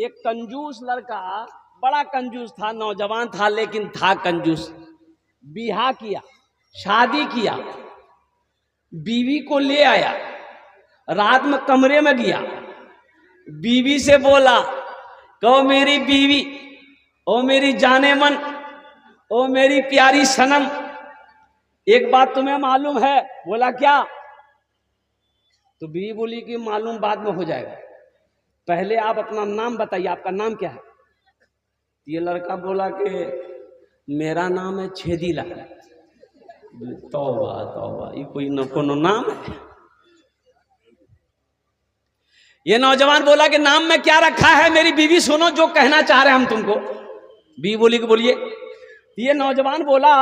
एक कंजूस लड़का, बड़ा कंजूस था, नौजवान था लेकिन था कंजूस। बिहा किया, शादी किया, बीवी को ले आया, रात में कमरे में गया, बीवी से बोला, कहो मेरी बीवी, ओ मेरी जाने मन, ओ मेरी प्यारी सनम, एक बात तुम्हें मालूम है? बोला क्या? तो बीवी बोली कि मालूम बाद में हो जाएगा, पहले आप अपना नाम बताइए, आपका नाम क्या है? ये लड़का बोला कि मेरा नाम है छेदीला। तौबा तौबा, ये कोई न कोनो नाम है? ये नौजवान बोला कि नाम में क्या रखा है मेरी बीवी, सुनो जो कहना चाह रहे हैं हम तुमको। बीवी बोली कि बोलिए। ये नौजवान बोला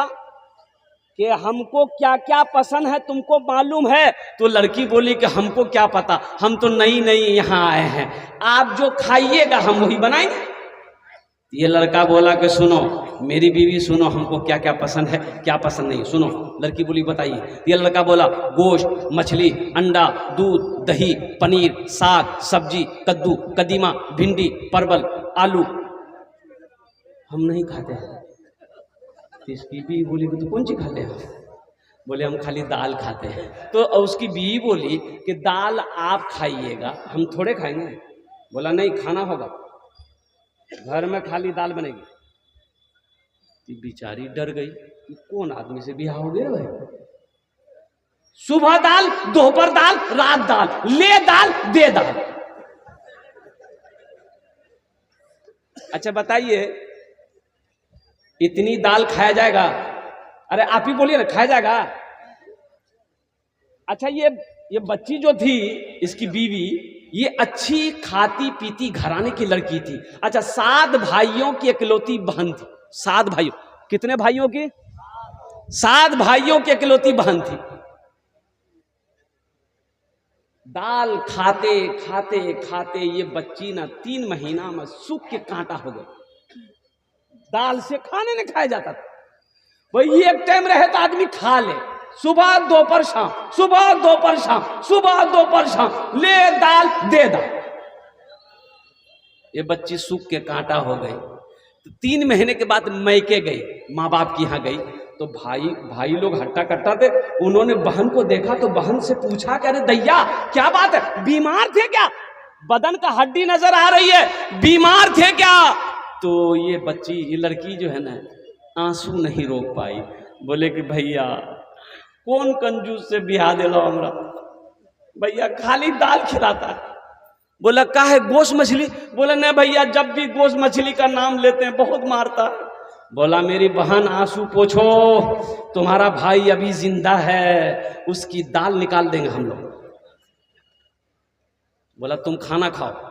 कि हमको क्या क्या पसंद है तुमको मालूम है? तो लड़की बोली कि हमको क्या पता, हम तो नई नई यहाँ आए हैं, आप जो खाइएगा हम वही बनाएंगे। ये लड़का बोला कि सुनो मेरी बीवी, सुनो हमको क्या क्या पसंद है क्या पसंद नहीं, सुनो। लड़की बोली बताइए। ये लड़का बोला गोश्त, मछली, अंडा, दूध, दही, पनीर, साग, सब्जी, कद्दू, कदीमा, भिंडी, परवल, आलू हम नहीं खाते हैं। इसकी बीवी बोली कि तो कौन सी खाते हैं? बोले हम खाली दाल खाते हैं। तो उसकी बीवी बोली कि दाल आप खाइएगा, हम थोड़े खाएंगे। बोला नहीं, खाना होगा, घर में खाली दाल बनेगी। बेचारी डर गई कि कौन आदमी से बिहार हो गया भाई, सुबह दाल, दोपहर दाल, रात दाल, ले दाल दे दाल। अच्छा बताइए, इतनी दाल खाया जाएगा? अरे आप ही बोलिए ना, खाया जाएगा? अच्छा ये बच्ची जो थी, इसकी बीवी, ये अच्छी खाती पीती घराने की लड़की थी। अच्छा 7 भाइयों की इकलौती बहन थी। 7 भाइयों, कितने भाइयों की? 7 भाइयों की इकलौती बहन थी। दाल खाते खाते खाते ये बच्ची ना 3 महीना में सूख के कांटा हो गई। दाल से खाने नहीं खाया जाता था भाई, एक टाइम रहे तो आदमी खा ले, सुबह दोपहर शाम, सुबह दोपहर शाम, सुबह दोपहर शाम, ले दाल दे दाल। ये बच्ची सूख के कांटा हो गई। तो 3 महीने के बाद मैके गई, माँ बाप की यहाँ गई। तो भाई लोग हट्टा कट्टा थे, उन्होंने बहन को देखा तो बहन से पूछा कि अरे दैया क्या बात है, बीमार थे क्या? बदन का हड्डी नजर आ रही है, बीमार थे क्या? तो ये बच्ची, ये लड़की जो है ना, आंसू नहीं रोक पाई। बोले कि भैया कौन कंजूस से बिहा दिला हमरा, भैया खाली दाल खिलाता है। बोला का है, गोश्त मछली? बोला नहीं भैया, जब भी गोश्त मछली का नाम लेते हैं बहुत मारता है। बोला मेरी बहन आंसू पोछो, तुम्हारा भाई अभी जिंदा है, उसकी दाल निकाल देंगे हम लोग। बोला तुम खाना खाओ,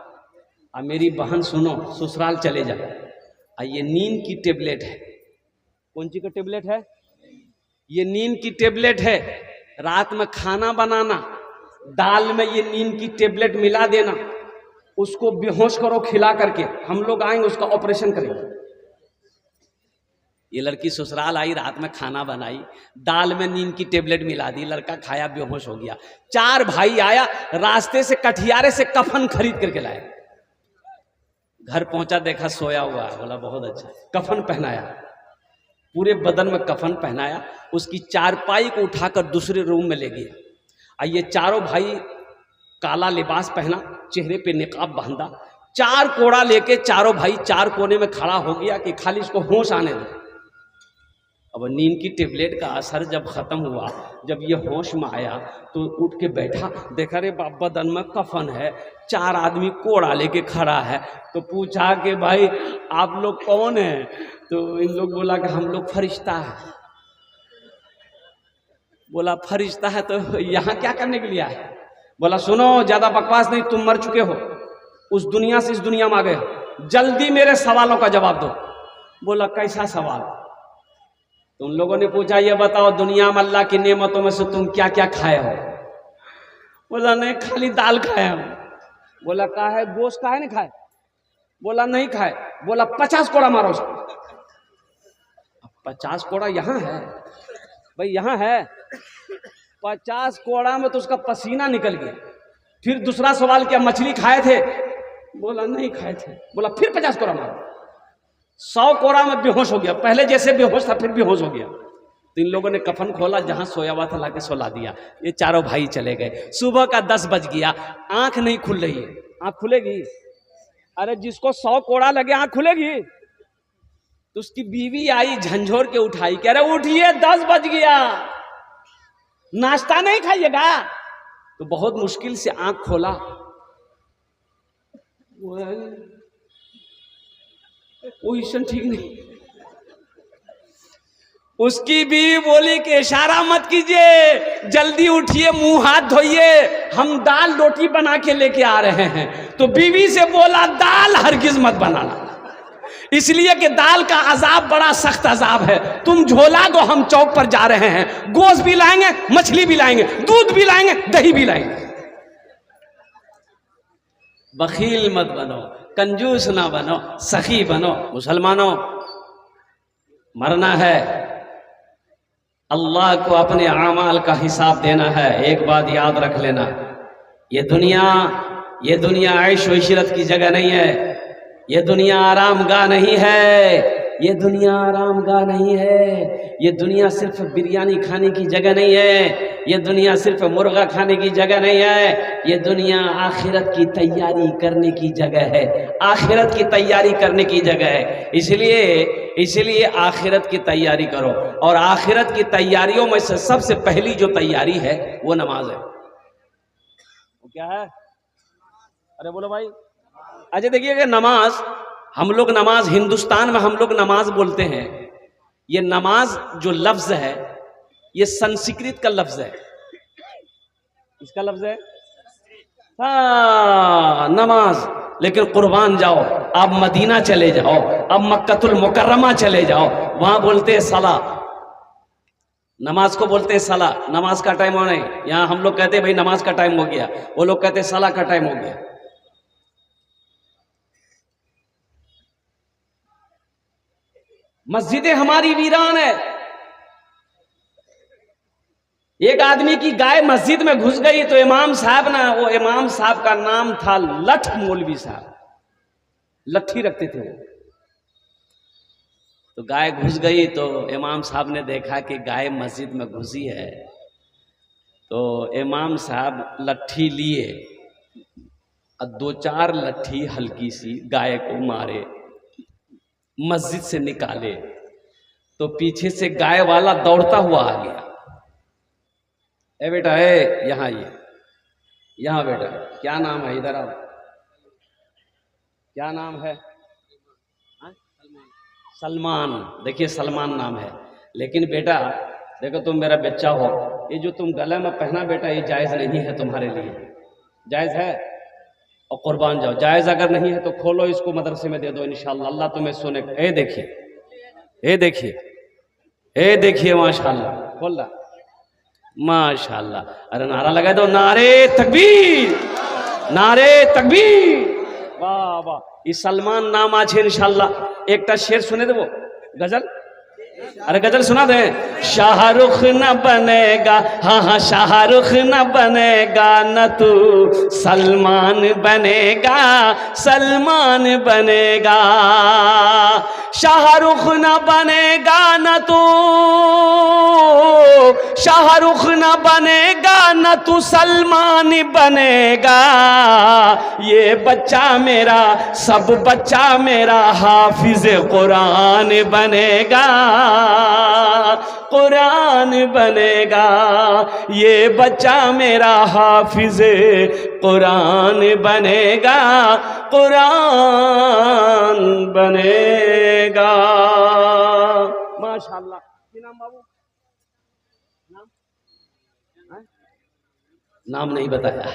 और मेरी बहन सुनो, ससुराल चले जाओ। ये नींद की टेबलेट है। कौन सी का टेबलेट है? ये नींद की टेबलेट है। रात में खाना बनाना, दाल में ये नींद की टेबलेट मिला देना, उसको बेहोश करो खिला करके, हम लोग आएंगे उसका ऑपरेशन करेंगे। ये लड़की ससुराल आई, रात में खाना बनाई, दाल में नींद की टेबलेट मिला दी, लड़का खाया, बेहोश हो गया। 4 भाई आया, रास्ते से कठियारे से कफन खरीद करके लाया। घर पहुंचा, देखा सोया हुआ। बोला बहुत अच्छा, कफन पहनाया, पूरे बदन में कफन पहनाया, उसकी चारपाई को उठाकर दूसरे रूम में ले गया। ये चारों भाई काला लिबास पहना, चेहरे पे निकाब बांधा, 4 कोड़ा लेके चारों भाई 4 कोने में खड़ा हो गया कि खाली इसको होश आने दो। अब नींद की टेबलेट का असर जब खत्म हुआ, जब ये होश में आया तो उठ के बैठा, देखा रे बाप बदन में कफन है, 4 आदमी कोड़ा लेके खड़ा है। तो पूछा कि भाई आप लोग कौन हैं? तो इन लोग बोला कि हम लोग फरिश्ता है। बोला फरिश्ता है तो यहाँ क्या करने के लिए आए? बोला सुनो ज्यादा बकवास नहीं, तुम मर चुके हो, उस दुनिया से इस दुनिया में आ गए हो, जल्दी मेरे सवालों का जवाब दो। बोला कैसा सवाल? तो उन लोगों ने पूछा ये बताओ दुनिया में अल्लाह की नेमतों में से तुम क्या क्या खाए हो? बोला नहीं खाली दाल खाए हम। बोला का है, गोश्त का है नहीं खाए? बोला नहीं खाए। बोला 50 कोड़ा मारो उसको। 50 कोड़ा यहाँ है भाई, यहाँ है 50 कोड़ा में तो उसका पसीना निकल गया। फिर दूसरा सवाल किया मछली खाए थे? बोला नहीं खाए थे। बोला फिर 50 कोड़ा मारो। 100 कोड़ा में बेहोश हो गया, पहले जैसे बेहोश था फिर बेहोश हो गया। तो इन लोगों ने कफन खोला, जहां सोया हुआ था लाके सुला दिया। ये चारों भाई चले गए। सुबह का 10 बज गया, आंख नहीं खुल रही है। आंख खुलेगी? अरे जिसको 100 कोड़ा लगे आंख खुलेगी? तो उसकी बीवी आई, झंझोर के उठाई, कह रहे उठिए 10 बज गया, नाश्ता नहीं खाइएगा? तो बहुत मुश्किल से आंख खोला, पोजीशन ठीक नहीं। उसकी बीवी बोली कि इशारा मत कीजिए, जल्दी उठिए, मुंह हाथ धोइए, हम दाल रोटी बना के लेके आ रहे हैं। तो बीवी से बोला दाल हरगिज मत बनाना, इसलिए कि दाल का अजाब बड़ा सख्त अजाब है। तुम झोला दो, हम चौक पर जा रहे हैं, गोश्त भी लाएंगे, मछली भी लाएंगे, दूध भी लाएंगे, दही भी लाएंगे। बखील मत बनो, कंजूस ना बनो, सखी बनो। मुसलमानों, मरना है, अल्लाह को अपने आमाल का हिसाब देना है। एक बात याद रख लेना, ये दुनिया ऐश व इशरत की जगह नहीं है, ये दुनिया आरामगाह नहीं है, ये दुनिया आरामगाह नहीं है। ये दुनिया सिर्फ बिरयानी खाने की जगह नहीं है, ये दुनिया सिर्फ मुर्गा खाने की जगह नहीं है, ये दुनिया आखिरत की तैयारी करने की जगह है, आखिरत की तैयारी करने की जगह है। इसलिए आखिरत की तैयारी करो। और आखिरत की तैयारियों में से सबसे पहली जो तैयारी है वो नमाज है। वो क्या है? अरे बोलो भाई। अच्छा देखिएगा, नमाज, हम लोग नमाज, हिंदुस्तान में हम लोग नमाज बोलते हैं। ये नमाज जो लफ्ज है ये संस्कृत का लफ्ज है। इसका लफ्ज है नमाज। लेकिन कुर्बान जाओ, आप मदीना चले जाओ, अब मक्कतुल मुकर्रमा चले जाओ, वहां बोलते हैं सला। नमाज को बोलते हैं सला। नमाज का टाइम हो नहीं, यहां हम लोग कहते हैं भाई नमाज का टाइम हो गया, वो लोग कहते हैं सला का टाइम हो गया। मस्जिदें हमारी वीरान है। एक आदमी की गाय मस्जिद में घुस गई तो इमाम साहब ना, वो इमाम साहब का नाम था लठ मौलवी साहब, लट्ठी रखते थे वो। तो गाय घुस गई तो इमाम साहब ने देखा कि गाय मस्जिद में घुसी है, तो इमाम साहब लट्ठी लिए और 2-4 लट्ठी हल्की सी गाय को मारे, मस्जिद से निकाले। तो पीछे से गाय वाला दौड़ता हुआ आ गया। ए बेटा, ए यहाँ, ये यहाँ बेटा, क्या नाम है? इधर आओ। क्या नाम है? सलमान। देखिए सलमान नाम है, लेकिन बेटा देखो, तुम मेरा बच्चा हो, ये जो तुम गले में पहना बेटा, ये जायज़ नहीं है तुम्हारे लिए। जायज़ है? और कुर्बान जाओ। जायज़ अगर नहीं है तो खोलो, इसको मदरसे में दे दो, इंशाअल्लाह अल्लाह तुम्हें सुने। ए देखिए, ए देखिए, ए देखिए, माशाअल्लाह, खोल रहा, माशाअल्लाह। अरे नारा लगा दो, नारे तकबीर, नारे तकबीर, वाह वाह। ये सलमान नाम आज इंशाअल्लाह। एक शेर सुने दे, वो गजल। अरे गजल सुना दे। शाहरुख न बनेगा, हाँ हाँ शाहरुख न बनेगा, न तू सलमान बनेगा, सलमान बनेगा। शाहरुख न बनेगा, न तू शाहरुख न बनेगा, न तू सलमान बनेगा। ये बच्चा मेरा, सब बच्चा मेरा हाफिज कुरान बनेगा, कुरान बनेगा। ये बच्चा मेरा हाफिज कुरान बनेगा, कुरान बनेगा। माशाअल्लाह। क्या नाम बाबू? नाम नहीं बताया,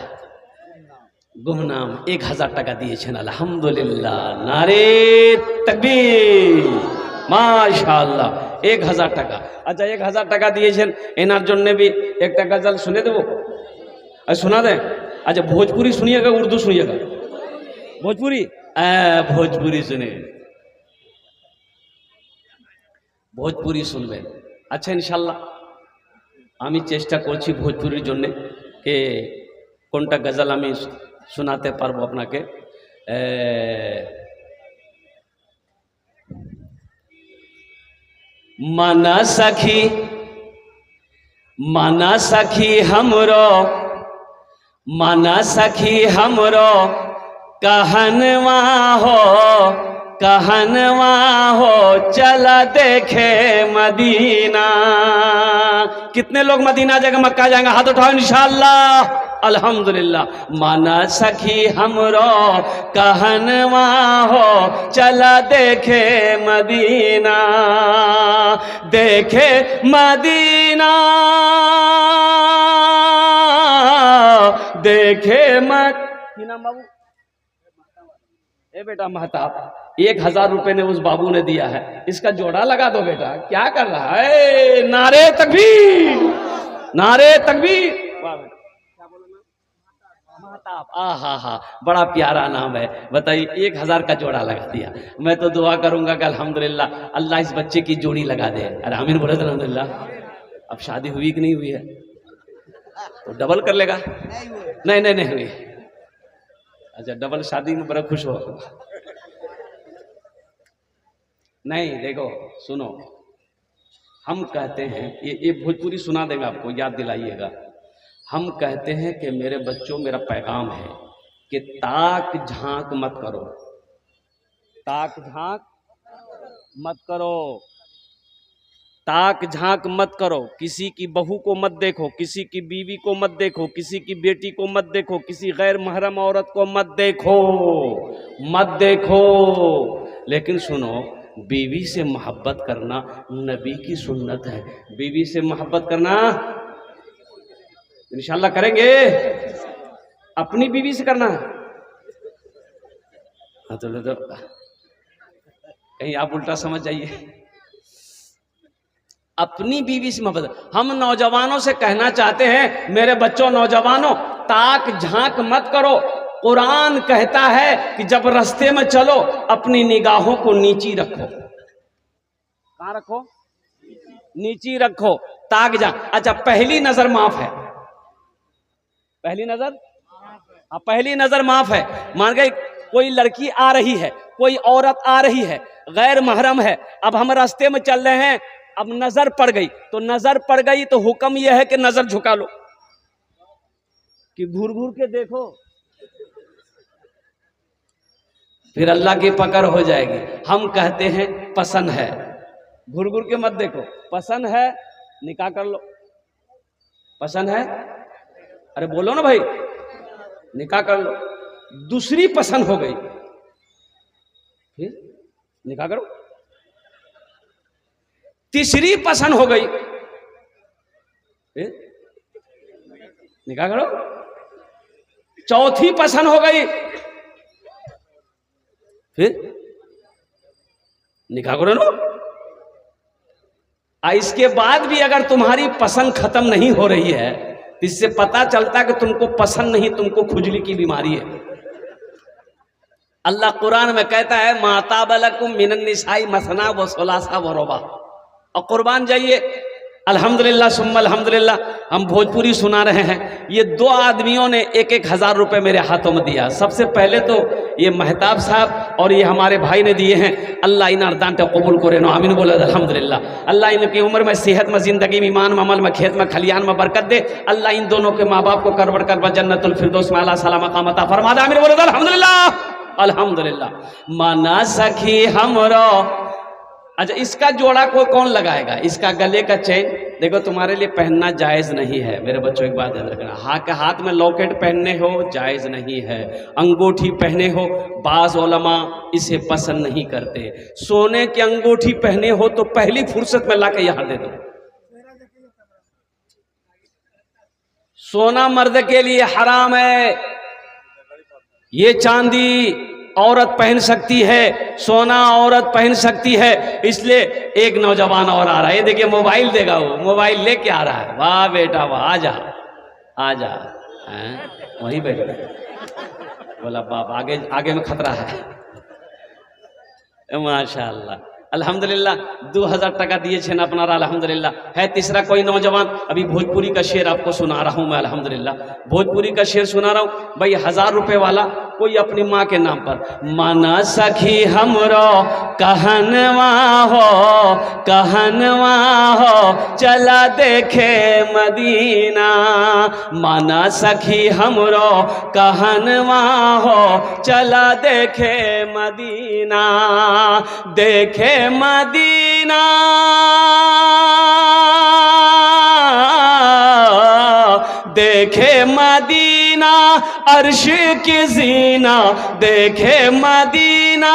गुमनाम। 1000 টাকা দিয়েছেন, আলহামদুলিল্লাহ, নারে তাকবীর, মাশাআল্লাহ। 1000 টাকা। अच्छा 1000 টাকা দিয়েছেন, এনার জন্য भी একটা गजल सुने देवो। सुना दे। अच्छा भोजपुरी सुनिएगा, उर्दू सुनिएगा? भोजपुरी, भोजपुरी सुने, भोजपुरी सुनबेन। अच्छा ইনশাআল্লাহ আমি চেষ্টা করছি ভোজপুরির জন্য कि কোনটা गजल আমি শোনাতে পারবো আপনাকে। मन सखी हमरो, मन सखी हमरो कहनवा हो, कहनवा हो चला देखे मदीना। कितने लोग मदीना जाएंगे, मक्का जाएंगे? हाथ उठाओ इंशाअल्लाह। अल्हम्दुलिल्लाह। माना सखी हमरो कहनवा हो, चला देखे मदीना, देखे मदीना, देखे की नाम बाबू? ए बेटा महताब, 1000 रुपए ने उस बाबू ने दिया है, इसका जोड़ा लगा दो बेटा। क्या कर रहा है? नारे तकबीर, नारे तकबीर। क्या बोला ना? महताब। हा हा, बड़ा प्यारा नाम है। बताइए, 1000 का जोड़ा लगा दिया। मैं तो दुआ करूंगा कि अल्हम्दुलिल्लाह अल्लाह इस बच्चे की जोड़ी लगा दे। अरे आमीन बोले तो अल्हम्दुलिल्लाह। अब शादी हुई कि नहीं हुई है तो डबल कर लेगा? नहीं नहीं नहीं हुई। अच्छा, डबल शादी में बड़ा खुश हो? नहीं, देखो सुनो, हम कहते हैं, ये भोजपुरी सुना देंगे आपको, याद दिलाइएगा। हम कहते हैं कि मेरे बच्चों, मेरा पैगाम है कि ताक झांक मत करो, ताक झांक मत करो, ताक झांक मत करो। किसी की बहू को मत देखो, किसी की बीवी को मत देखो, किसी की बेटी को मत देखो, किसी गैर महरम औरत को मत देखो, मत देखो। लेकिन सुनो, बीवी से मोहब्बत करना नबी की सुन्नत है। बीवी से मोहब्बत करना इंशाल्लाह करेंगे। अपनी बीवी से करना है तो कहीं आप उल्टा समझ जाइए। अपनी बीवी से मोहब्बत। हम नौजवानों से कहना चाहते हैं, मेरे बच्चों नौजवानों, ताक झांक मत करो। कुरान कहता है कि जब रास्ते में चलो अपनी निगाहों को नीची रखो। कहाँ रखो? नीची रखो, ताक झांक। अच्छा, पहली नजर माफ है, पहली नजर, हाँ पहली नजर माफ है। मान गए कोई लड़की आ रही है, कोई औरत आ रही है, गैर महरम है, अब हम रास्ते में चल रहे हैं, अब नजर पड़ गई, तो नजर पड़ गई तो हुक्म यह है कि नजर झुका लो, कि घूर घूर के देखो, फिर अल्लाह की पकड़ हो जाएगी। हम कहते हैं पसंद है, घूर घूर के मत देखो। पसंद है, निकाह कर लो। पसंद है, अरे बोलो ना भाई, निकाह कर लो। दूसरी पसंद हो गई, फिर निकाह करो। तीसरी पसंद हो गई, फिर निकाह करो। चौथी पसंद हो गई, फिर निकाह करो ना। इसके बाद भी अगर तुम्हारी पसंद खत्म नहीं हो रही है, इससे पता चलता है कि तुमको पसंद नहीं, तुमको खुजली की बीमारी है। अल्लाह कुरान में कहता है, माता बलकुम मिनन निसाई मसना व सुलासा व रुबा। और कुर्बान जाइए, अल्हम्दुलिल्लाह सुम्मा अल्हम्दुलिल्लाह, हम भोजपुरी सुना रहे हैं। ये 2 आदमियों ने 1-1000 रुपए मेरे हाथों में दिया। सबसे पहले तो ये महताब साहब और ये हमारे भाई ने दिए हैं। अल्लाह इन अर्दान को कबूल करे नो, आमीन बोले अल्हम्दुलिल्लाह। अल्लाह इनकी उम्र में, सेहत में, जिंदगी में, ईमान में, अमल में, खेत में, खलियान में बरकत दे। अल्लाह इन दोनों के माँ बाप को करवड़ करवा जन्नतुल फिरदौस में आला सलाम मकाम अता फरमा दे, आमीन बोले अल्हम्दुलिल्लाह अल्हम्दुलिल्लाह। माना सखी हमरो। अच्छा, इसका जोड़ा को कौन लगाएगा? इसका गले का चेन देखो, तुम्हारे लिए पहनना जायज नहीं है मेरे बच्चों, एक बात याद रखना। हाथ में लॉकेट पहनने हो जायज नहीं है, अंगूठी पहने हो, बाज उलमा इसे पसंद नहीं करते। सोने की अंगूठी पहने हो तो पहली फुर्सत में लाके यहां दे दो। सोना मर्द के लिए हराम है, ये चांदी औरत पहन सकती है, सोना औरत पहन सकती है। इसलिए एक नौजवान और आ रहा है, ये देखिए मोबाइल देगा, वो मोबाइल लेके आ रहा है। वाह बेटा वाह, आजा आजा, वहीं बैठ बोला बाप, आगे आगे में खतरा है। माशाअल्लाह, अल्हम्दुलिल्लाह 2000 टका दिए छे ना अपनारा अल्हम्दुलिल्लाह। है तीसरा कोई नौजवान, अभी भोजपुरी का शेर आपको सुना रहा हूँ मैं अल्हम्दुलिल्लाह, भोजपुरी का शेर सुना रहा हूँ भाई। 1000 रुपए वाला कोई अपनी माँ के नाम पर, माना सखी हमरो कहनवा हो चला देखे मदीना, माना सखी हमरो कहनवा हो चला देखे मदीना, देखे मदीना देखे मदीना अर्श की जीना, देखे मदीना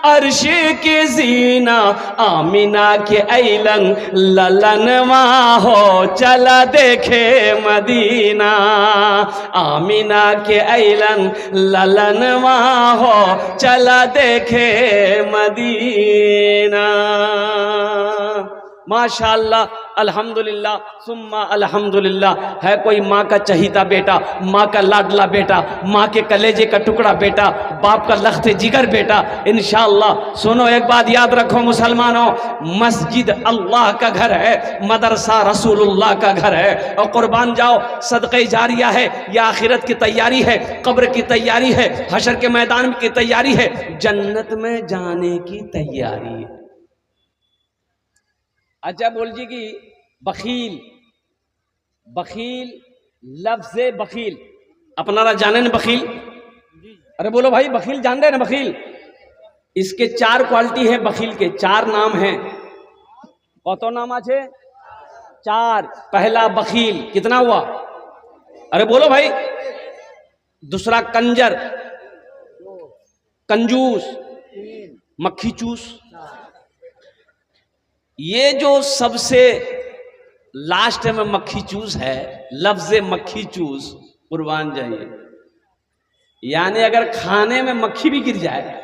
अर्श की जीना, आमिना के ऐलन ललनवा हो चला देखे मदीना, आमिना के ऐलन ललनवा हो चला देखे मदीना। माशाअल्लाह अल्हम्दुलिल्लाह सुम्मा अल्हम्दुलिल्लाह। है कोई माँ का चहीता बेटा, माँ का लाडला बेटा, माँ के कलेजे का टुकड़ा बेटा, बाप का लख्ते जिगर बेटा, इंशाअल्लाह। सुनो एक बात याद रखो मुसलमानों, मस्जिद अल्लाह का घर है, मदरसा रसूलुल्लाह का घर है। और कुर्बान जाओ, सदक़े जारिया है, या आखिरत की तैयारी है, कब्र की तैयारी है, हशर के मैदान की तैयारी है, जन्नत में जाने की तैयारी है। अच्छा बोल जी कि बखील, बखील लफ्ज़ बखील अपनारा जाने न बखील? अरे बोलो भाई, बखील जान रहे ना बखील? इसके 4 क्वालिटी है बखील के, 4 नाम हैं। कत नाम आछे? 4। पहला बखील, कितना हुआ? अरे बोलो भाई। दूसरा कंजर, कंजूस, मक्खी चूस। ये जो सबसे लास्ट में मक्खी चूस है, लफ्ज़ मक्खी चूस, कुर्बान जाइए, यानी अगर खाने में मक्खी भी गिर जाए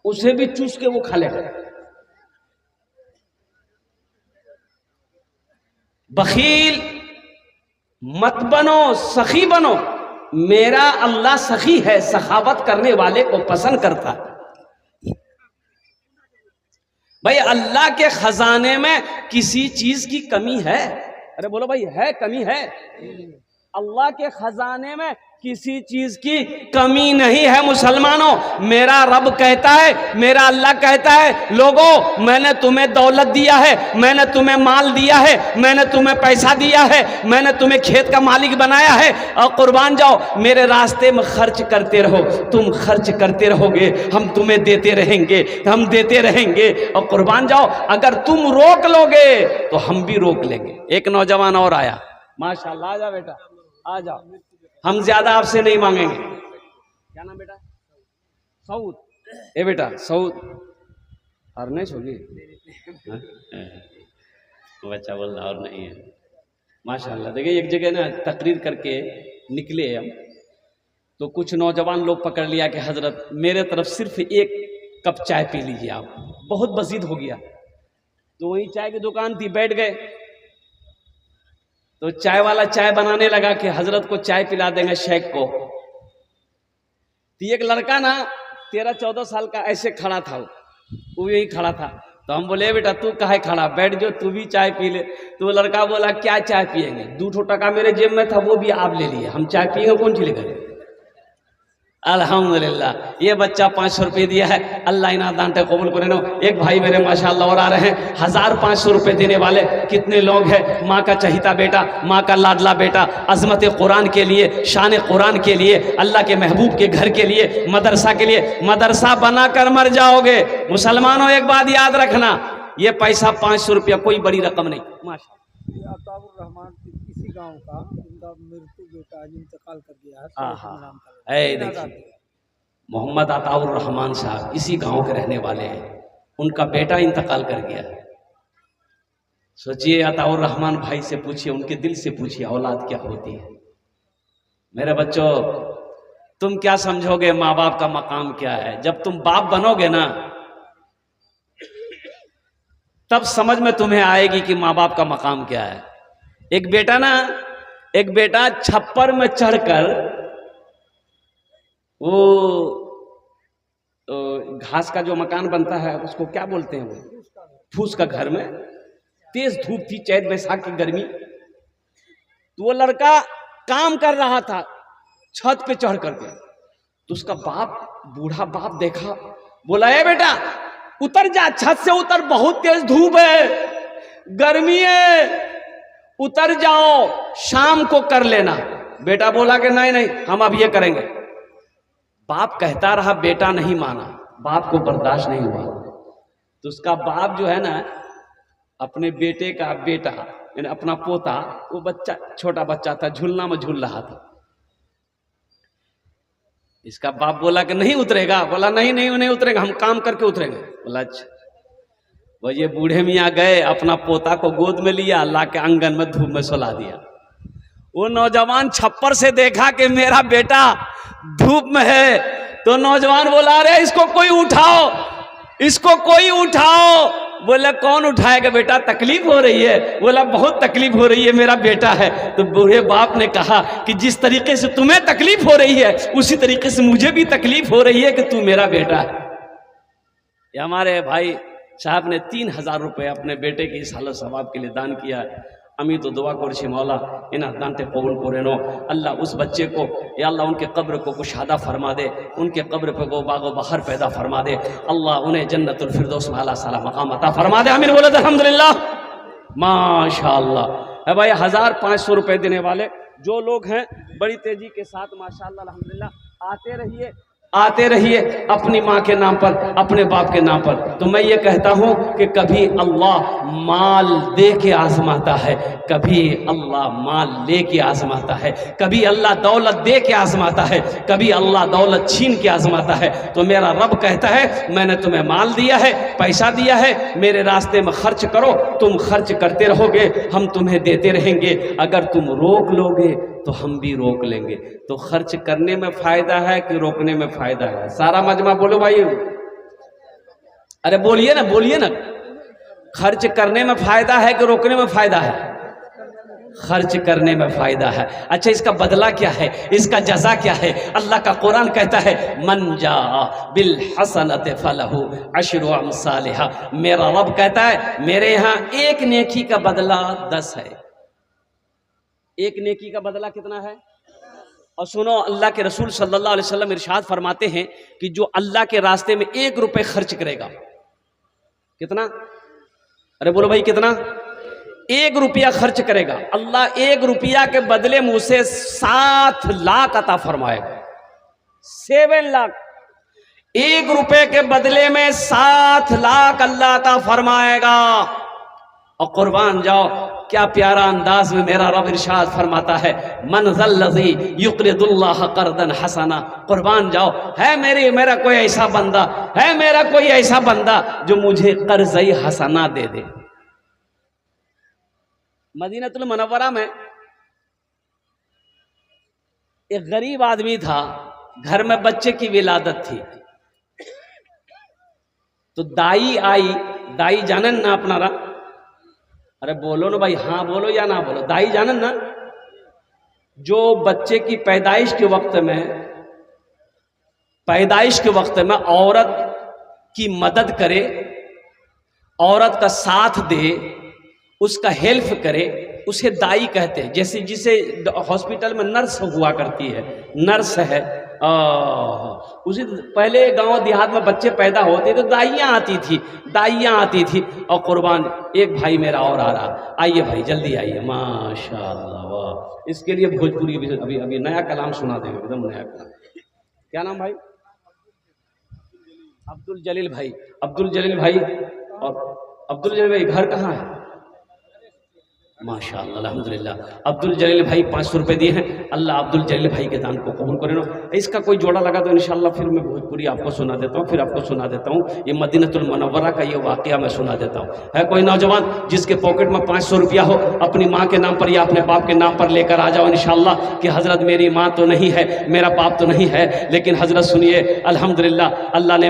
उसे भी चूस के वो खा लेगा। बखील मत बनो, सखी बनो। मेरा अल्लाह सखी है, सखावत करने वाले को पसंद करता है। भाई अल्लाह के खजाने में किसी चीज की कमी है? अरे बोलो भाई, है कमी है? अल्लाह के खजाने में किसी चीज की कमी नहीं है मुसलमानों। मेरा रब कहता है, मेरा अल्लाह कहता है, लोगों मैंने तुम्हें दौलत दिया है, मैंने तुम्हें माल दिया है, मैंने तुम्हें पैसा दिया है, मैंने तुम्हें खेत का मालिक बनाया है, और कुर्बान जाओ मेरे रास्ते में खर्च करते रहो। तुम खर्च करते रहोगे, हम तुम्हें देते रहेंगे, हम देते रहेंगे। और कुर्बान जाओ, अगर तुम रोक लोगे तो हम भी रोक लेंगे। एक नौजवान और आया, माशाल्लाह, आ जा बेटा, आ जाओ, हम ज्यादा आपसे नहीं मांगेंगे। क्या नाम बेटा? सऊद। ए बेटा सऊद, और नहीं होगी? बच्चा बोल रहा और नहीं है। माशाल्लाह। देखिए एक जगह ना तकरीर करके निकले हम, तो कुछ नौजवान लोग पकड़ लिया कि हजरत मेरे तरफ सिर्फ 1 कप चाय पी लीजिए आप, बहुत बसीद हो गया। तो वहीं चाय की दुकान थी, बैठ गए। तो चाय वाला चाय बनाने लगा कि हजरत को चाय पिला देंगे शेख को। तो एक लड़का ना 13-14 साल का ऐसे खड़ा था, वो यही खड़ा था। तो हम बोले बेटा तू काहे खड़ा, बैठ जो, तू भी चाय पी ले। तो वो लड़का बोला क्या चाय पिएंगे? 2 टका मेरे जेब में था, वो भी आप ले लिए, हम चाय पिएंगे, कौन सी लेकर? अल्हम्दुलिल्लाह। ये बच्चा 500 रुपये दिया है, अल्लाह इना दांटे कबूल करे नो। एक भाई मेरे माशाल्लाह और आ रहे हैं, 1500 रुपये देने वाले कितने लोग हैं? माँ का चहीता बेटा, माँ का लाडला बेटा, अजमत कुरान के लिए, शान कुरान के लिए, अल्लाह के महबूब के घर के लिए, मदरसा के लिए। मदरसा बनाकर मर जाओगे मुसलमानों। एक बात याद रखना, ये पैसा 500 रुपया कोई बड़ी रकम नहीं। माशाल्लाह। अताउर रहमान इसी गांव का, उनका मृत्यु बेटा आज इंतकाल कर गया है। देखिए मोहम्मद अताउर रहमान साहब इसी गांव के रहने वाले हैं, उनका बेटा इंतकाल कर गया। सोचिए, अताउर रहमान भाई से पूछिए, उनके दिल से पूछिए औलाद क्या होती है। मेरे बच्चों, तुम क्या समझोगे माँ बाप का मकाम क्या है? जब तुम बाप बनोगे ना, तब समझ में तुम्हें आएगी कि माँ बाप का मकाम क्या है। एक बेटा छप्पर में चढ़कर वो तो घास का जो मकान बनता है उसको क्या बोलते हैं, वो फूस का घर में। तेज धूप थी, चैत बैसाख की गर्मी। तो वो लड़का काम कर रहा था छत पे चढ़ करके। तो उसका बाप, बूढ़ा बाप देखा, बोला ए बेटा उतर जा, छत से उतर, बहुत तेज धूप है, गर्मी है, उतर जाओ, शाम को कर लेना। बेटा बोला कि नहीं नहीं, हम अब ये करेंगे। बाप कहता रहा, बेटा नहीं माना, बाप को बर्दाश्त नहीं हुआ। तो उसका बाप जो है ना, अपने बेटे का बेटा यानी अपना पोता, वो बच्चा छोटा बच्चा था, झूलना में झूल रहा था। इसका बाप बोला कि नहीं उतरेगा, बोला नहीं नहीं नहीं उतरेगा, हम काम करके उतरेंगे। बोला अच्छा। वो ये बूढ़े मियाँ गए, अपना पोता को गोद में लिया, ला के आंगन में धूप में सुला दिया। वो नौजवान छप्पर से देखा कि मेरा बेटा धूप में है, तो नौजवान बोला अरे इसको कोई उठाओ, इसको कोई उठाओ। बोला कौन उठाएगा बेटा, तकलीफ हो रही है। बोला बहुत तकलीफ हो रही है, मेरा बेटा है। तो बूढ़े बाप ने कहा कि जिस तरीके से तुम्हें तकलीफ हो रही है, उसी तरीके से मुझे भी तकलीफ हो रही है कि तू मेरा बेटा है। ये हमारे भाई साहब ने 3000 रुपये अपने बेटे की इस हालत सवाब के लिए दान किया। अमी तो दुआ करছি मौला इना दानते कबूल करे नो। अल्लाह उस बच्चे को, या अल्लाह उनके कब्र को कुशादा फरमा दे, उनके कब्र पे को बागो बहर पैदा फरमा दे। अल्लाह उन्हें जन्नतुल फिरदौस में आला साला मकाम अता फरमा दे। आमीन बोले अल्हम्दुलिल्लाह, माशाअल्लाह। है भाई 1500 रुपये देने वाले जो लोग हैं, बड़ी तेजी के साथ माशाअल्लाह अल्हम्दुलिल्लाह आते रहिए अपनी माँ के नाम पर, अपने बाप के नाम पर। तो मैं ये कहता हूँ कि कभी अल्लाह माल दे के आजमाता है, कभी अल्लाह माल ले के आजमाता है, कभी अल्लाह दौलत दे के आजमाता है, कभी अल्लाह दौलत छीन के आजमाता है। तो मेरा रब कहता है मैंने तुम्हें माल दिया है, पैसा दिया है, मेरे रास्ते में खर्च करो। तुम खर्च करते रहोगे, हम तुम्हें देते रहेंगे। अगर तुम रोक लोगे तो हम भी रोक लेंगे। तो खर्च करने में फायदा है कि रोकने में फायदा है? सारा मजमा बोलो भाई, अरे बोलिए ना, बोलिए ना। खर्च करने में फायदा है कि रोकने में फायदा है? खर्च करने में फायदा है। अच्छा इसका बदला क्या है, इसका जजा क्या है? अल्लाह का कुरान कहता है मन जा बिल हसनत फलहु अशरु अमसालिहा। मेरा रब कहता है मेरे यहाँ एक नेकी का बदला 10 है। एक नेकी का बदला कितना है? और सुनो, अल्लाह के रसूल सल्लल्लाहु अलैहि वसल्लम इरशाद फरमाते हैं कि जो अल्लाह के रास्ते में 1 रुपए खर्च करेगा, कितना? अरे बोलो भाई कितना? 1 रुपया खर्च करेगा, अल्लाह 1 रुपया के बदले में उसे 7 लाख अता फरमाएगा। 7 लाख। 1 रुपए के बदले में 7 लाख अल्लाह अता फरमाएगा। और कुर्बान जाओ, क्या प्यारा अंदाज में मेरा रब इरशाद फरमाता है मन ज़ल्लज़ी युक़रिदुल्लाह क़र्दन हसना। कुर्बान जाओ, है मेरा कोई ऐसा बंदा, है मेरा कोई ऐसा बंदा जो मुझे कर्ज़ई हसना दे दे। मदीनतुल मुनव्वरा में एक गरीब आदमी था, घर में बच्चे की विलादत थी। तो दाई आई, दाई जानन ना अपनारा? अरे बोलो ना भाई, हाँ बोलो या ना बोलो। दाई जानन ना, जो बच्चे की पैदाइश के वक्त में औरत की मदद करे, औरत का साथ दे, उसका हेल्प करे, उसे दाई कहते हैं। जैसे जिसे हॉस्पिटल में नर्स हुआ करती है, नर्स है। उसी पहले गांव देहात में बच्चे पैदा होते तो दाइयाँ आती थी। और कुर्बान एक भाई मेरा और आ रहा, आइए भाई जल्दी आइए, माशाअल्लाह वाह। इसके लिए भोजपुरी अभी नया कलाम सुना देंगे, एकदम नया कलाम। क्या नाम भाई? अब्दुल जलील भाई। अब्दुल जलील भाई, और अब्दुल जलील भाई घर कहाँ है? माशाअल्लाह अल्हम्दुलिल्लाह। अब्दुल जलील भाई 500 रुपये दिए हैं। अल्लाह अब्दुल जलील भाई के दान को कबूल करे ना। इसका कोई जोड़ा लगा तो इंशाअल्लाह फिर मैं भोजपुरी आपको सुना देता हूँ, फिर आपको सुना देता हूँ ये मदीनतुल मुनव्वरा का ये वाक़या मैं सुना देता हूँ। है कोई नौजवान जिसके पॉकेट में 500 रुपया हो, अपनी माँ के नाम पर या अपने बाप के नाम पर लेकर आ जाओ इंशाअल्लाह कि हज़रत मेरी माँ तो नहीं है, मेरा बाप तो नहीं है, लेकिन हज़रत सुनिए अल्हम्दुलिल्लाह अल्लाह ने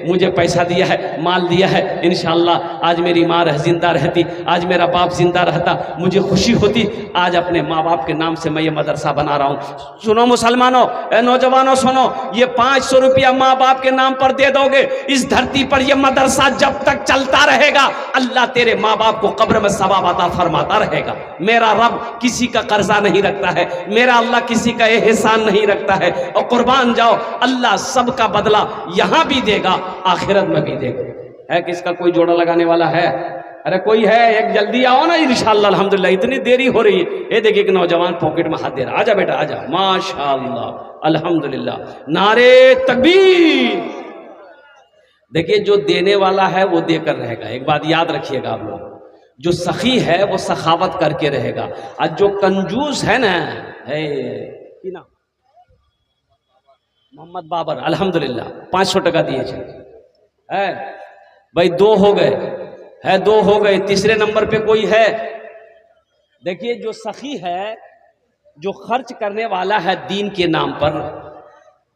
मुझे पैसा दिया है, माल दिया है। इंशाअल्लाह आज मेरी माँ जिंदा रहती, आज मेरा बाप जिंदा रहता, जाता, मुझे खुशी होती। आज अपने माँ बाप के नाम से मैं ये मदरसा बना रहा हूँ। सुनो मुसलमानों, नौजवानों सुनो, ये 500 रुपया माँ बाप के नाम पर दे दोगे, इस धरती पर ये मदरसा जब तक चलता रहेगा अल्लाह तेरे माँ बाप को कब्र में सवाब अता फरमाता रहेगा। मेरा रब किसी का कर्जा नहीं रखता है, मेरा अल्लाह किसी का एहसान नहीं रखता है। और कुर्बान जाओ, अल्लाह सबका बदला यहां भी देगा, आखिरत में भी देगा। है किसका कोई जोड़ा लगाने वाला है? अरे कोई है? एक जल्दी आओ ना इंशाअल्लाह। अल्हम्दुलिल्लाह, इतनी देरी हो रही है। ये देखिए एक नौजवान पॉकेट में हाथ दे रहा। आजा बेटा आजा, माशाअल्लाह अल्हम्दुलिल्लाह, नारे तकबीर। देखिए जो देने वाला है वो देकर रहेगा। एक बात याद रखिएगा आप लोग, जो सखी है वो सखावत करके रहेगा, और जो कंजूस है ना, है कि ना मोहम्मद बाबर, अल्हम्दुलिल्लाह 500 टका दिए है भाई। 2 हो गए है, 2 हो गए। तीसरे नंबर पे कोई है? देखिए जो सखी है, जो खर्च करने वाला है दीन के नाम पर,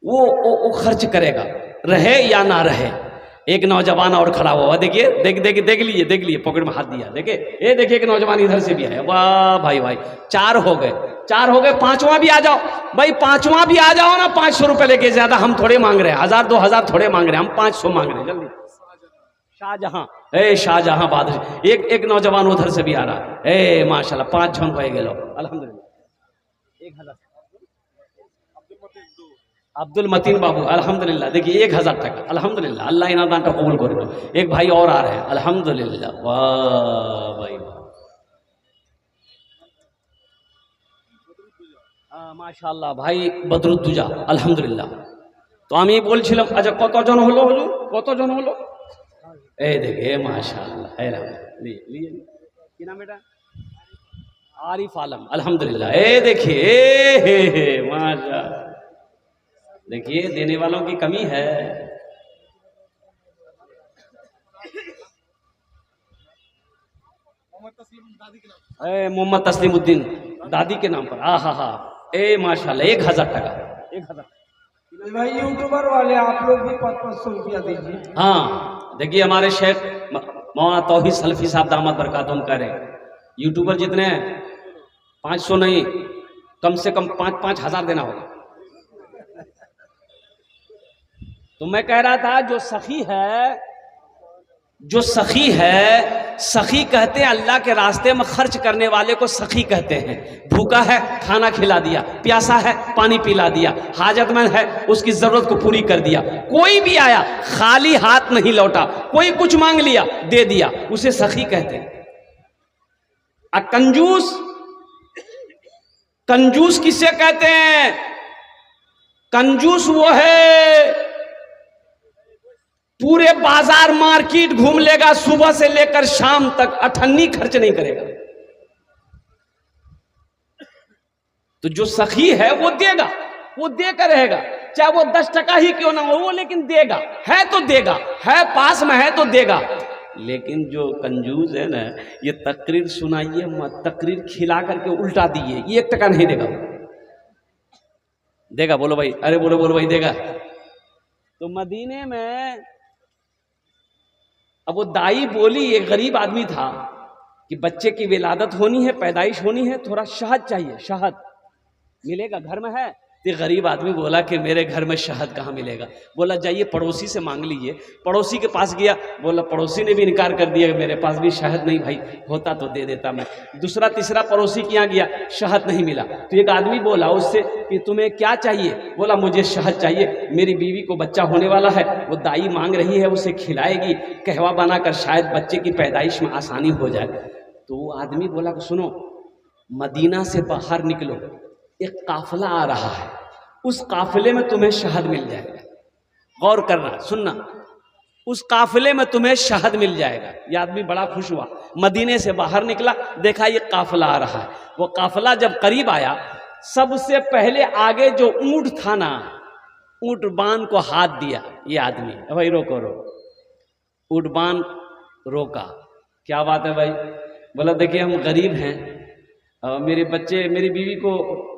वो खर्च करेगा, रहे या ना रहे। एक नौजवान और खड़ा हुआ, देखिए देख लीजिए पॉकेट में हाथ दिया। देखिए ये देखिए एक नौजवान इधर से भी आया। वाह भाई भाई, 4 हो गए, 4 हो गए। 5वां भी आ जाओ भाई, 5वां भी आ जाओ ना। 500 रुपए लेके, ज्यादा हम थोड़े मांग रहे हैं, 1000 2000 थोड़े मांग रहे हैं, हम 500 मांग रहे हैं। जल्दी शाहजहां, शाहजहां बादशाह। एक नौजवान उधर से भी आ रहा है। माशाल्लाह 5 झन हो गए, अल्हम्दुलिल्लाह। 1000 अब्दुल मतीन बाबू, अल्हम्दुलिल्लाह। देखिए 1000 टका, अल्हम्दुलिल्लाह। अल्लाह इनाम का कबूल करे। एक भाई और आ रहे हैं, अल्हम्दुलिल्लाह। वाह भाई माशाल्लाह भाई बदरुद्दुजा, अल्हम्दुलिल्लाह। तो আমি বলছিলাম, আচ্ছা কতজন হলো হুজুর, কতজন হলো? এই দেখে মাশাআল্লাহ, এই लिए কি নাম এটা? आरिफ आलम, अल्हम्दुलिल्लाह। देखिए माशाल्लाह, देखिए देने वालों की कमी है। मोहम्मद तस्लीमुद्दीन दादी के नाम पर, हा माशाल्लाह 1000 टका, 1000। भाई यूट्यूबर वाले आप लोग भी 500 रुपया दीजिए। हाँ देखिए हमारे शेख मौलाना तौहीद सलफी साहब दामद बरकातुहुम कह रहे हैं, यूट्यूबर जितने हैं 500 नहीं, कम से कम 5-5 हजार देना होगा। तो मैं कह रहा था जो सखी है, सखी कहते हैं अल्लाह के रास्ते में खर्च करने वाले को सखी कहते हैं। भूखा है खाना खिला दिया, प्यासा है पानी पिला दिया, हाजतमंद है उसकी जरूरत को पूरी कर दिया। कोई भी आया खाली हाथ नहीं लौटा, कोई कुछ मांग लिया दे दिया, उसे सखी कहते हैं। कंजूस किसे कहते हैं? कंजूस वो है पूरे बाजार मार्केट घूम लेगा, सुबह से लेकर शाम तक अठन्नी खर्च नहीं करेगा। तो जो सखी है वो देगा, वो देकर रहेगा, चाहे वो 10 टका ही क्यों ना हो, वो लेकिन देगा, है तो देगा, है पास में है तो देगा। लेकिन जो कंजूस है ना, ये तकरीर सुनाइए मत, तकरीर खिला करके उल्टा दिए, ये 1 टका नहीं देगा। देगा बोलो भाई, अरे बोलो भाई देगा। तो मदीने में अब वो दाई बोली, एक गरीब आदमी था कि बच्चे की विलादत होनी है, पैदाइश होनी है, थोड़ा शहद चाहिए, शहद मिलेगा घर में है? तो गरीब आदमी बोला कि मेरे घर में शहद कहाँ मिलेगा। बोला जाइए पड़ोसी से मांग लीजिए। पड़ोसी के पास गया, बोला पड़ोसी ने भी इनकार कर दिया, मेरे पास भी शहद नहीं भाई, होता तो दे देता मैं। दूसरा तीसरा पड़ोसी के यहाँ गया, शहद नहीं मिला। तो एक आदमी बोला उससे कि तुम्हें क्या चाहिए? बोला मुझे शहद चाहिए, मेरी बीवी को बच्चा होने वाला है, वो दाई मांग रही है, उसे खिलाएगी, कहवा बनाकर शायद बच्चे की पैदाइश में आसानी हो जाए। तो वो आदमी बोला कि सुनो, मदीना से बाहर निकलो, एक काफिला आ रहा है, उस काफिले में तुम्हें शहद मिल जाएगा। गौर करना, सुनना, उस काफिले में तुम्हें शहद मिल जाएगा। ये आदमी बड़ा खुश हुआ, मदीने से बाहर निकला, देखा ये काफिला आ रहा है। वो काफिला जब करीब आया, सबसे पहले आगे जो ऊंट था ना, ऊंटबान को हाथ दिया ये आदमी, भाई रोको। ऊंटबान रोका, क्या बात है भाई? बोला देखिए हम गरीब हैं, मेरी बीवी को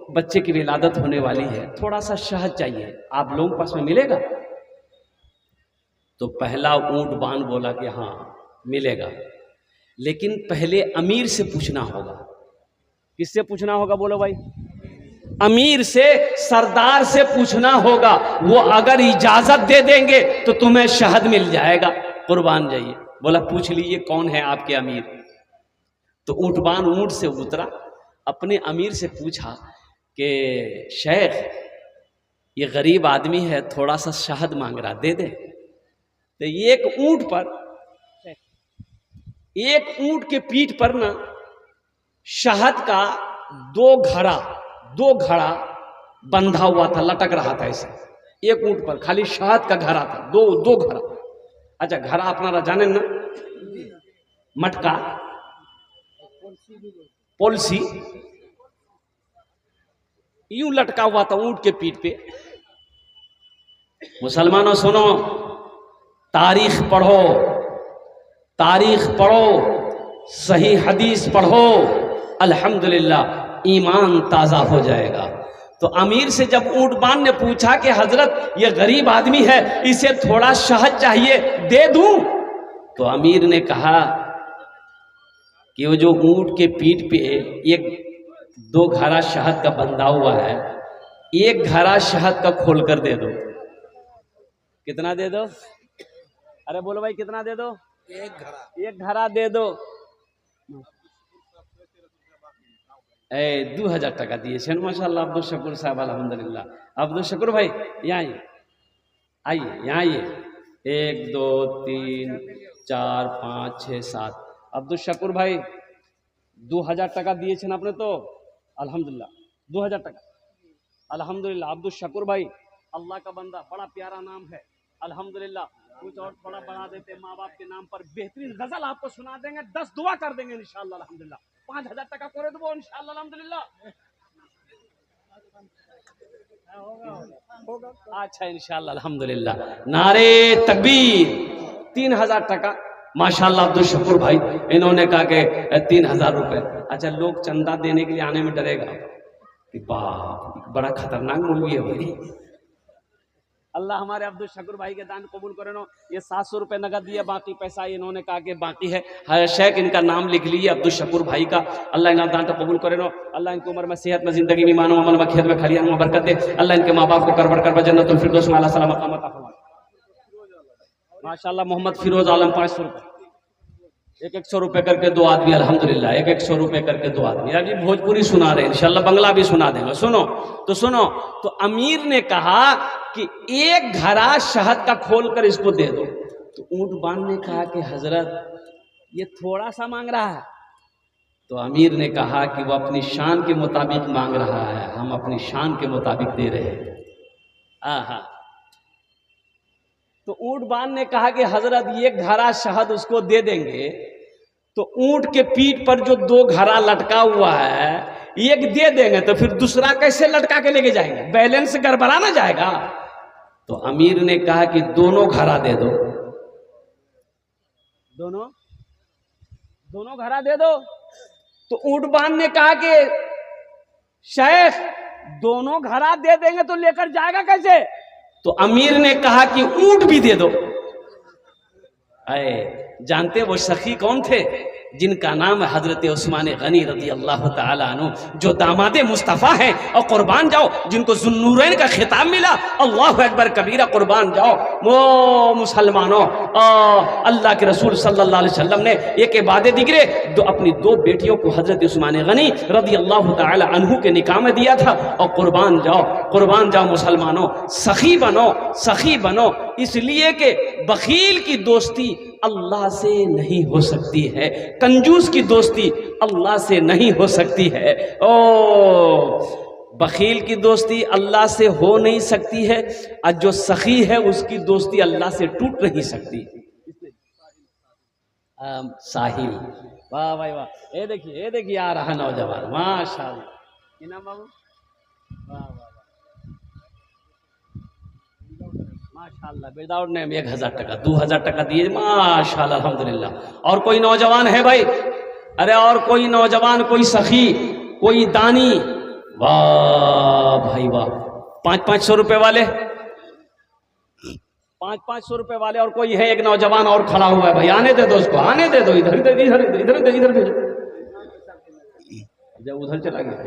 बच्चे की विलादत होने वाली है, थोड़ा सा शहद चाहिए, आप लोगों के पास में मिलेगा? तो पहला ऊंटबान बोला कि हाँ मिलेगा। लेकिन पहले अमीर से पूछना होगा। किससे पूछना होगा बोलो भाई? अमीर से, सरदार से पूछना होगा। वो अगर इजाजत दे देंगे तो तुम्हें शहद मिल जाएगा। कुर्बान जाइए। बोला पूछ लीजिए कौन है आपके अमीर। तो ऊंटबान ऊंट से उतरा, अपने अमीर से पूछा कि शेख ये गरीब आदमी है, थोड़ा सा शहद मांग रहा, दे दे। तो एक ऊंट के पीठ पर ना शहद का दो घड़ा बंधा हुआ था, लटक रहा था ऐसे। एक ऊंट पर खाली शहद का घड़ा था, दो घड़ा। अच्छा, घड़ा अपना जाने ना, मटका, पोलसी, यूं लटका हुआ था ऊंट के पीठ पे। मुसलमानों सुनो, तारीख पढ़ो, सही हदीस पढ़ो, अल्हम्दुलिल्लाह ईमान ताजा हो जाएगा। तो अमीर से जब ऊंटबान ने पूछा कि हजरत ये गरीब आदमी है, इसे थोड़ा शहद चाहिए, दे दूं? तो अमीर ने कहा कि वो जो ऊंट के पीठ पे दो घड़ा शहद का बंधा हुआ है, एक घड़ा शहद का खोलकर दे दो। कितना दे दो? अरे बोलो भाई, कितना दे दो? एक घड़ा दे दो। 2000 টাকা দিয়েছেন माशाल्लाह अब्दुल शकूर साहब, अल्हम्दुलिल्लाह। अब्दुल शकूर भाई यहाँ आइए, यहाँ आइए। 1 2 3 4 5 6 7। अब्दुल शकूर भाई 2000 টাকা দিয়েছেন आपने तो अल्हम्दुलिल्लाह। 2000 টাকা अल्हम्दुलिल्लाह। अब्दुल शकूर भाई अल्लाह का बंदा, बड़ा प्यारा नाम है अल्हम्दुलिल्लाह। कुछ और थोड़ा बढ़ा देते, माँ बाप के नाम पर बेहतरीन गजल आपको सुना देंगे, 10 दुआ कर देंगे इंशाअल्लाह अल्हम्दुलिल्लाह। 5000 টাকা করে দেবো इंशाअल्लाह अल्हम्दुलिल्लाह। अच्छा इंशाअल्लाह अल्हम्दुलिल्लाह। नारे तकबीर। 3000 টাকা माशाअल्लाह अब्दुल शकूर भाई, इन्होंने कहा कि 3000 रुपए। अच्छा, लोग चंदा देने के लिए आने में डरेगा कि बाप बड़ा खतरनाक मौलवी है भाई। अल्लाह हमारे अब्दुल शकूर भाई के दान कबूल करे। नो ये 700 रुपए नगद दिया, बाकी पैसा इन्होंने कहा कि बाकी है। शेख इनका नाम लिख लीजिए, अब्दुल शकूर भाई का। अल्लाह इनका दान तो कबूल करे। नो अल्लाह इनकी उम्र में, सेहत में, जिंदगी में, मानो अमल में, खेत में, खलियान में बरकत दे। अल्लाह इनके माँ बाप को करबर करबर जन्नतुल फिरदौस में अल्लाह सलाम मकाम अता फरमाए। माशाअल्लाह मोहम्मद फिरोज आलम 500 रुपए, 100 रुपए करके 2 आदमी अल्हम्दुलिल्लाह, 100 रुपए करके 2 आदमी। अभी भोजपुरी सुना रहे हैं, इंशाअल्लाह बंगला भी सुना देंगे। सुनो तो अमीर ने कहा कि एक घड़ा शहद का खोलकर इसको दे दो। तो ऊंटबान ने कहा कि हजरत ये थोड़ा सा मांग रहा है। तो अमीर ने कहा कि वो अपनी शान के मुताबिक मांग रहा है, हम अपनी शान के मुताबिक दे रहे हैं। आहा। तो ऊंटबान ने कहा कि हजरत ये घड़ा शहद उसको दे देंगे तो ऊंट के पीठ पर जो 2 घड़ा लटका हुआ है, एक दे देंगे तो फिर दूसरा कैसे लटका के लेके जाएंगे? बैलेंस गड़बड़ा ना जाएगा। तो अमीर ने कहा कि दोनों घड़ा दे दो। दोनों घड़ा दे दो। तो ऊंटबान ने कहा कि शेख दोनों घड़ा दे देंगे तो लेकर जाएगा कैसे? तो अमीर ने कहा कि ऊंट भी दे दो। जानते वो सखी कौन थे? जिनका नाम है हजरत उस्मान गनी रज़ी अल्लाह ताला अन्हु, जो दामादे मुस्तफ़ा हैं। और कुर्बान जाओ जिनको ज़ुन्नूरैन का खिताब मिला। अल्लाह अकबर कबीरा। कुर्बान जाओ वो मुसलमानों, अल्लाह के रसूल सल्लल्लाहु अलैहि वसल्लम ने एक इबादत दिगरे अपनी 2 बेटियों को हजरत उस्मान गनी रज़ी अल्लाह ताला अन्हु के निकाह में दिया था। और कुर्बान जाओ मुसलमानों, सखी बनो, इसलिए कि बखील की दोस्ती अल्लाह से नहीं हो सकती है, कंजूस की दोस्ती अल्लाह से नहीं हो सकती है। बखील की दोस्ती अल्लाह से हो नहीं सकती है, और जो सखी है उसकी दोस्ती अल्लाह से टूट नहीं सकती। साहिल, वाह भाई वाह। ये देखिए आ रहा नौजवान, माशाल्लाह। इनाम बाबू, वाह माशाल्लाह। विदाउट नेम 1000 টাকা, 2000 টাকা दिए माशाल्लाह अल्हम्दुलिल्लाह। और कोई नौजवान है भाई? अरे और कोई नौजवान, कोई सखी, कोई दानी? वाह भाई वाह। 500-500 रुपए वाले 500 रुपए वाले और कोई है एक नौजवान और खड़ा हुआ है, भाई आने दे दो उसको, आने दे दो, इधर इधर इधर इधर इधर इधर भेजो। जब उधर चला गया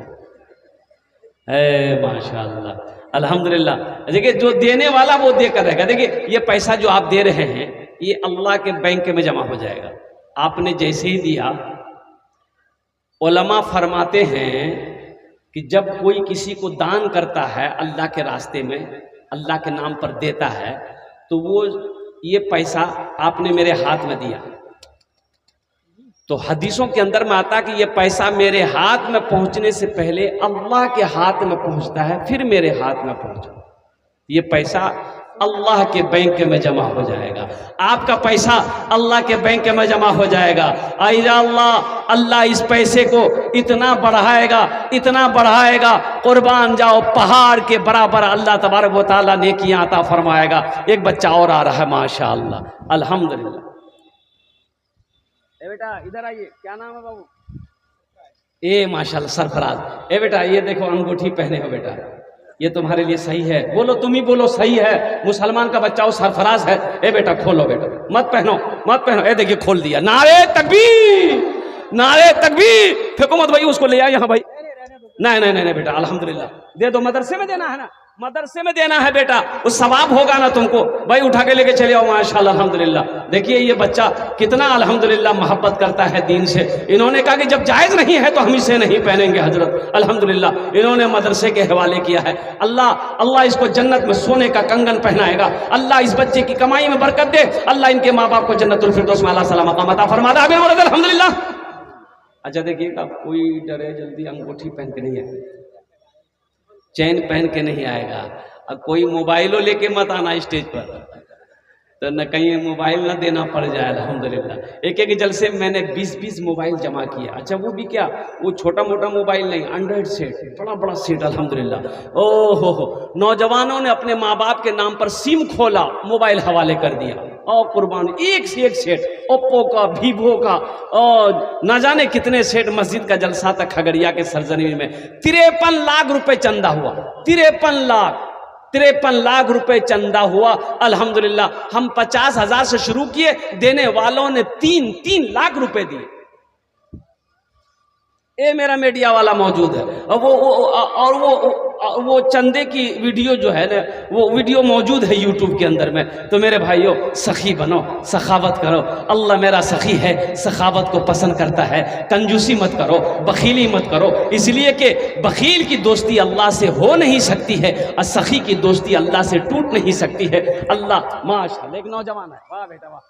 है, माशाअल्लाह अल्हम्दुलिल्लाह। देखिए जो देने वाला वो देकर रहेगा। देखिए ये पैसा जो आप दे रहे हैं ये अल्लाह के बैंक में जमा हो जाएगा। आपने जैसे ही दिया, उलमा फरमाते हैं कि जब कोई किसी को दान करता है अल्लाह के रास्ते में, अल्लाह के नाम पर देता है, तो वो ये पैसा आपने मेरे हाथ में दिया, तो हदीसों के अंदर में आता कि ये पैसा मेरे हाथ में पहुंचने से पहले अल्लाह के हाथ में पहुंचता है, फिर मेरे हाथ में पहुंचा। ये पैसा अल्लाह के बैंक में जमा हो जाएगा, आपका पैसा अल्लाह के बैंक में जमा हो जाएगा। अल्लाह इस पैसे को इतना बढ़ाएगा, इतना बढ़ाएगा, कुर्बान जाओ, पहाड़ के बराबर अल्लाह तबारक व तआला नेकियां अता फरमाएगा। एक बच्चा और आ रहा है, माशाअल्लाह अल्हम्दुलिल्लाह। ए बेटा इधर आइए, क्या नाम है बाबू? ए माशाअल्लाह सरफराज। ए बेटा ये देखो अंगूठी पहने हो बेटा, ये तुम्हारे लिए सही है। बोलो, तुम ही बोलो सही है। मुसलमान का बच्चा हो, सरफराज है। ए बेटा खोलो बेटा, मत पहनो मत पहनो। ए देखिए खोल दिया। नारे तकबीर, नारे तकबीर। फेंको मत भाई, उसको ले आओ यहाँ भाई। नहीं नहीं नहीं बेटा अल्हम्दुलिल्लाह दे दो, मदरसे में देना है ना, मदरसे में देना है बेटा, वो सवाब होगा ना तुमको भाई। उठा के लेके चले आओ, माशाल्लाह अल्हम्दुलिल्लाह। देखिए ये बच्चा कितना अल्हम्दुलिल्लाह मोहब्बत करता है दीन से। इन्होंने कहा कि जब जायज नहीं है तो हम इसे नहीं पहनेंगे हजरत। अल्हम्दुलिल्लाह इन्होंने मदरसे के हवाले किया है। अल्लाह इसको जन्नत में सोने का कंगन पहनाएगा। अल्लाह इस बच्चे की कमाई में बरकत दे। अल्लाह इनके माँ बाप को जन्नतुल फिरदौस में अल्लाह सलाम मकाम अता फरमा दे। अल्हम्दुलिल्लाह। अच्छा देखिएगा, कोई डरे जल्दी अंगूठी पहन के नहीं आएगा, चैन पहन के नहीं आएगा। अब कोई मोबाइलों लेके मत आना स्टेज पर, तो न कहीं मोबाइल ना देना पड़ जाए। अल्हम्दुलिल्लाह एक एक जलसे में मैंने 20-20 मोबाइल जमा किया। अच्छा वो भी क्या, वो छोटा मोटा मोबाइल नहीं, एंड्रॉइड सेट, बड़ा बड़ा सेट अल्हम्दुलिल्लाह। ओहो हो, नौजवानों ने अपने माँ बाप के नाम पर सिम खोला, मोबाइल हवाले कर दिया। और कुर्बान एक से एक सेट, ओप्पो का, वीवो का, और ना जाने कितने सेट। मस्जिद का जलसा था खगड़िया के सरजमीन में, 53 लाख रुपए चंदा हुआ। 53 लाख रुपए चंदा हुआ। अल्हम्दुलिल्लाह हम 50,000 से शुरू किए, देने वालों ने 3 लाख रुपए दिए। ये मेरा मीडिया वाला मौजूद है, और वो चंदे की वीडियो जो है ना, वो वीडियो मौजूद है यूट्यूब के अंदर में। तो मेरे भाइयों सखी बनो, सखावत करो। अल्लाह मेरा सखी है, सखावत को पसंद करता है। कंजूसी मत करो, बखीली मत करो, इसलिए कि बखील की दोस्ती अल्लाह से हो नहीं सकती है और सखी की दोस्ती अल्लाह से टूट नहीं सकती है। अल्लाह माशाअल्लाह। एक नौजवान है, वाह बेटा वाह।